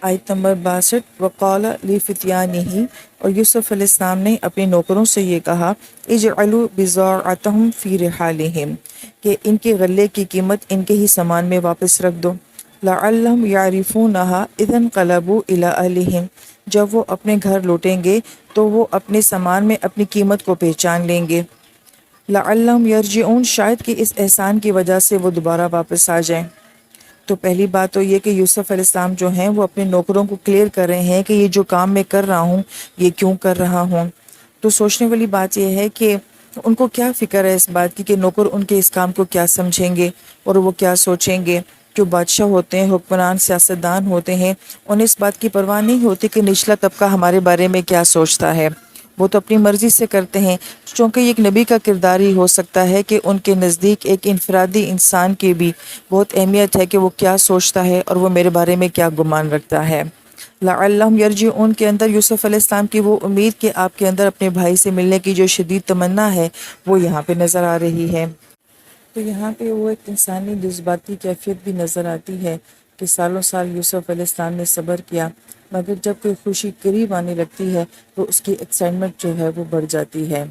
آیت نمبر 62 وقال لفتیانہ، اور یوسف علیہ السلام نے اپنے نوکروں سے یہ کہا اجعلوا بضاعتہم فی رحالہم، کہ ان کے غلے کی قیمت ان کے ہی سامان میں واپس رکھ دو، لعلہم یعرفونہا اذا انقلبوا الی اہلہم، جب وہ اپنے گھر لوٹیں گے تو وہ اپنے سامان میں اپنی قیمت کو پہچان لیں گے، لعلہم یرجعون، شاید کہ اس احسان کی وجہ سے وہ دوبارہ واپس آ جائیں۔ تو پہلی بات تو یہ کہ یوسف علیہ السلام جو ہیں وہ اپنے نوکروں کو کلیئر کر رہے ہیں کہ یہ جو کام میں کر رہا ہوں یہ کیوں کر رہا ہوں۔ تو سوچنے والی بات یہ ہے کہ ان کو کیا فکر ہے اس بات کی کہ نوکر ان کے اس کام کو کیا سمجھیں گے اور وہ کیا سوچیں گے۔ جو بادشاہ ہوتے ہیں، حکمران، سیاستدان ہوتے ہیں، انہیں اس بات کی پرواہ نہیں ہوتی کہ نچلا طبقہ ہمارے بارے میں کیا سوچتا ہے، وہ تو اپنی مرضی سے کرتے ہیں، چونکہ یہ ایک نبی کا کردار ہی ہو سکتا ہے کہ ان کے نزدیک ایک انفرادی انسان کی بھی بہت اہمیت ہے کہ وہ کیا سوچتا ہے اور وہ میرے بارے میں کیا گمان رکھتا ہے۔ لعلہم یرجعون کے اندر یوسف علیہ السلام کی وہ امید کہ آپ کے اندر اپنے بھائی سے ملنے کی جو شدید تمنا ہے وہ یہاں پہ نظر آ رہی ہے۔ تو یہاں پہ وہ ایک انسانی جذباتی کیفیت بھی نظر آتی ہے کہ سالوں سال یوسف علیہ السلام نے صبر کیا، مگر جب کوئی خوشی قریب آنے لگتی ہے تو اس کی ایکسائٹمنٹ جو ہے وہ بڑھ جاتی ہے۔